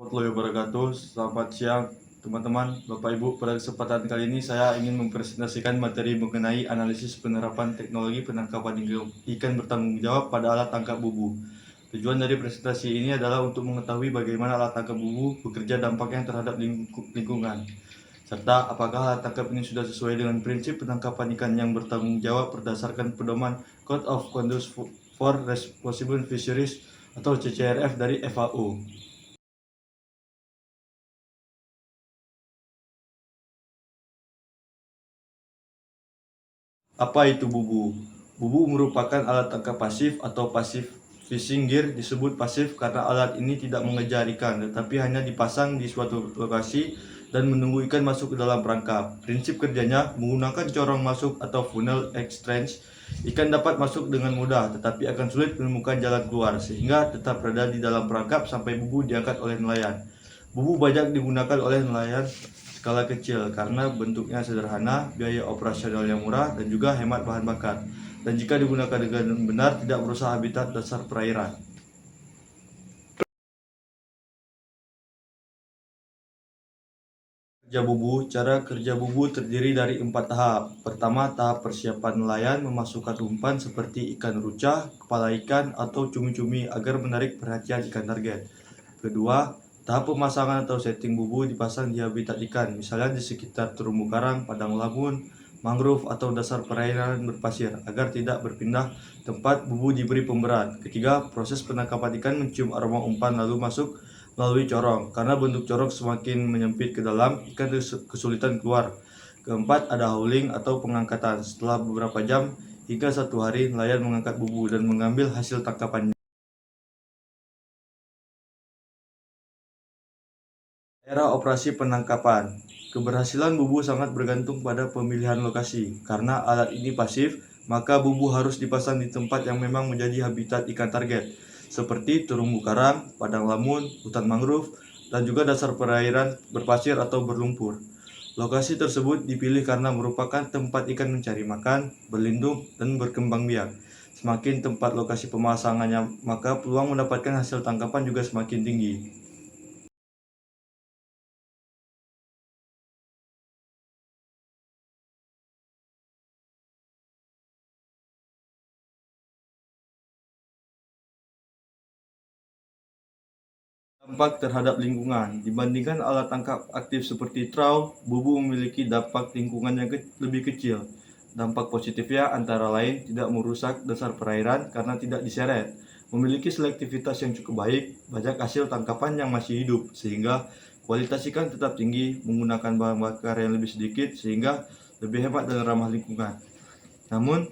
warahmatullahi wabarakatuh. Selamat siang teman-teman, Bapak Ibu. Pada kesempatan kali ini saya ingin mempresentasikan materi mengenai analisis penerapan teknologi penangkapan ikan bertanggung jawab pada alat tangkap bubu. Tujuan dari presentasi ini adalah untuk mengetahui bagaimana alat tangkap bubu bekerja dampaknya terhadap lingkungan, serta apakah alat tangkap ini sudah sesuai dengan prinsip penangkapan ikan yang bertanggung jawab berdasarkan pedoman Code of Conduct for Responsible Fisheries atau CCRF dari FAO. Apa itu bubu? Bubu merupakan alat tangkap pasif atau passive fishing gear. Disebut pasif karena alat ini tidak mengejar ikan, tetapi hanya dipasang di suatu lokasi dan menunggu ikan masuk ke dalam perangkap. Prinsip kerjanya menggunakan corong masuk atau funnel exchange. Ikan dapat masuk dengan mudah, tetapi akan sulit menemukan jalan keluar, sehingga tetap berada di dalam perangkap sampai bubu diangkat oleh nelayan. Bubu banyak digunakan oleh nelayan skala kecil karena bentuknya sederhana, biaya operasional yang murah, dan juga hemat bahan bakar. Dan jika digunakan dengan benar, tidak merusak habitat dasar perairan. Cara kerja bubu terdiri dari 4 tahap. Pertama, tahap persiapan nelayan memasukkan umpan seperti ikan ruca, kepala ikan, atau cumi-cumi agar menarik perhatian ikan target. Kedua, tahap pemasangan atau setting bubu dipasang di habitat ikan, misalnya di sekitar terumbu karang, padang lamun, mangrove, atau dasar perairan berpasir, agar tidak berpindah tempat. Bubu diberi pemberat. Ketiga, proses penangkapan ikan mencium aroma umpan lalu masuk melalui corong. Karena bentuk corong semakin menyempit ke dalam, ikan kesulitan keluar. Keempat, ada hauling atau pengangkatan. Setelah beberapa jam hingga 1 hari, nelayan mengangkat bubu dan mengambil hasil tangkapannya. Era operasi penangkapan. Keberhasilan bubu sangat bergantung pada pemilihan lokasi. Karena alat ini pasif, maka bubu harus dipasang di tempat yang memang menjadi habitat ikan target, seperti terumbu karang, padang lamun, hutan mangrove, dan juga dasar perairan berpasir atau berlumpur. Lokasi tersebut dipilih karena merupakan tempat ikan mencari makan, berlindung, dan berkembang biak. Semakin tempat lokasi pemasangannya, maka peluang mendapatkan hasil tangkapan juga semakin tinggi. Dampak terhadap lingkungan. Dibandingkan alat tangkap aktif seperti trawl, bubu memiliki dampak lingkungan yang lebih kecil. Dampak positifnya antara lain tidak merusak dasar perairan karena tidak diseret, memiliki selektivitas yang cukup baik, banyak hasil tangkapan yang masih hidup, sehingga kualitas ikan tetap tinggi, menggunakan bahan bakar yang lebih sedikit, sehingga lebih hemat dan ramah lingkungan. Namun,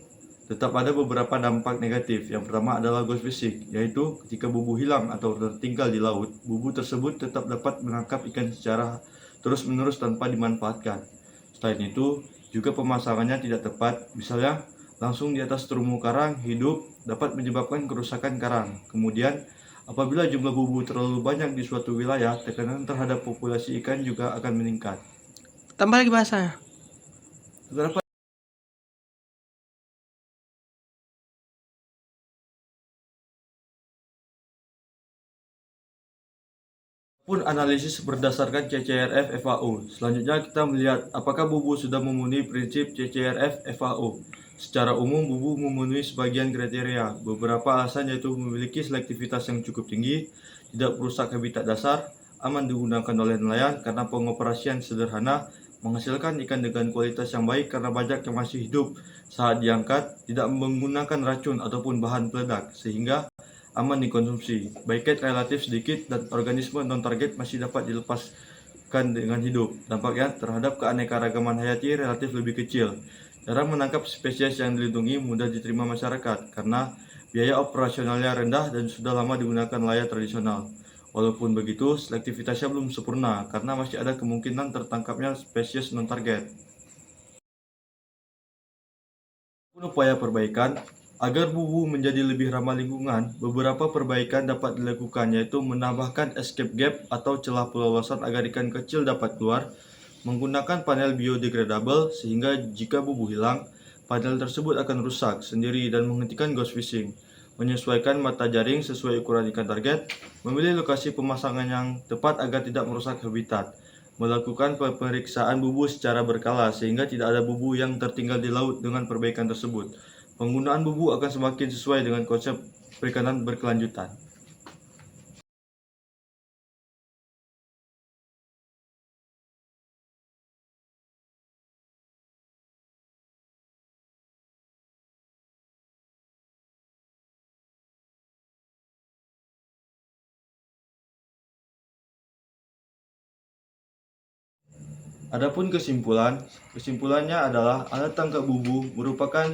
tetap ada beberapa dampak negatif. Yang pertama adalah ghost fishing, yaitu ketika bubu hilang atau tertinggal di laut, bubu tersebut tetap dapat menangkap ikan secara terus-menerus tanpa dimanfaatkan. Selain itu, juga pemasangannya tidak tepat, misalnya langsung di atas terumbu karang hidup dapat menyebabkan kerusakan karang. Kemudian, apabila jumlah bubu terlalu banyak di suatu wilayah, tekanan terhadap populasi ikan juga akan meningkat. Tambah lagi bahasa. Beberapa pun analisis berdasarkan CCRF FAO. Selanjutnya kita melihat apakah bubu sudah memenuhi prinsip CCRF FAO. Secara umum, bubu memenuhi sebagian kriteria. Beberapa alasan yaitu memiliki selektivitas yang cukup tinggi, tidak merusak habitat dasar, aman digunakan oleh nelayan karena pengoperasian sederhana, menghasilkan ikan dengan kualitas yang baik karena banyak yang masih hidup saat diangkat, tidak menggunakan racun ataupun bahan peledak, sehingga aman dikonsumsi. Bycatch relatif sedikit dan organisme non-target masih dapat dilepaskan dengan hidup. Dampaknya terhadap keanekaragaman hayati relatif lebih kecil. Cara menangkap spesies yang dilindungi mudah diterima masyarakat karena biaya operasionalnya rendah dan sudah lama digunakan nelayan tradisional. Walaupun begitu, selektivitasnya belum sempurna karena masih ada kemungkinan tertangkapnya spesies non-target. Upaya perbaikan. Agar bubu menjadi lebih ramah lingkungan, beberapa perbaikan dapat dilakukan, yaitu menambahkan escape gap atau celah pelolosan agar ikan kecil dapat keluar, menggunakan panel biodegradable sehingga jika bubu hilang, panel tersebut akan rusak sendiri dan menghentikan ghost fishing, menyesuaikan mata jaring sesuai ukuran ikan target, memilih lokasi pemasangan yang tepat agar tidak merusak habitat, melakukan pemeriksaan bubu secara berkala sehingga tidak ada bubu yang tertinggal di laut dengan perbaikan tersebut. Penggunaan bubu akan semakin sesuai dengan konsep perikanan berkelanjutan. Adapun kesimpulannya adalah alat tangkap bubu merupakan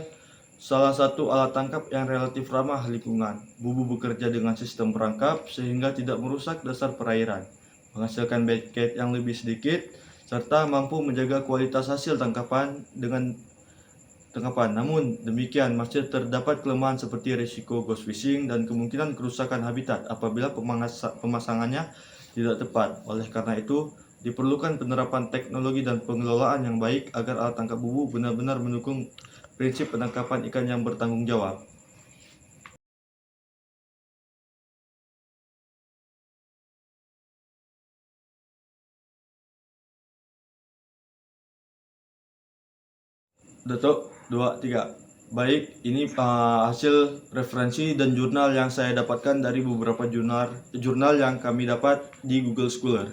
salah satu alat tangkap yang relatif ramah lingkungan. Bubu bekerja dengan sistem perangkap sehingga tidak merusak dasar perairan, menghasilkan bait yang lebih sedikit, serta mampu menjaga kualitas hasil tangkapan. Namun demikian masih terdapat kelemahan seperti risiko ghost fishing dan kemungkinan kerusakan habitat apabila pemasangannya tidak tepat. Oleh karena itu, diperlukan penerapan teknologi dan pengelolaan yang baik agar alat tangkap bubu benar-benar mendukung prinsip penangkapan ikan yang bertanggung jawab. Datuk, 2, 3. Baik, ini hasil referensi dan jurnal yang saya dapatkan dari beberapa jurnal yang kami dapat di Google Scholar.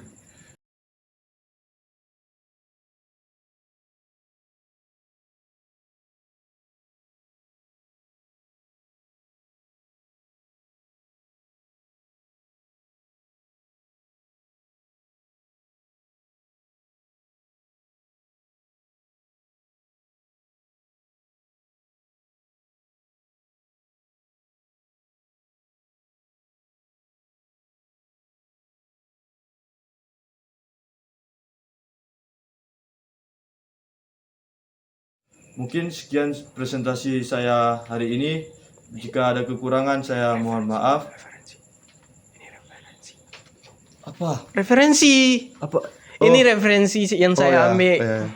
Mungkin sekian presentasi saya hari ini. Jika ada kekurangan saya mohon maaf. Apa? Referensi. Apa? Ini referensi yang saya ambil.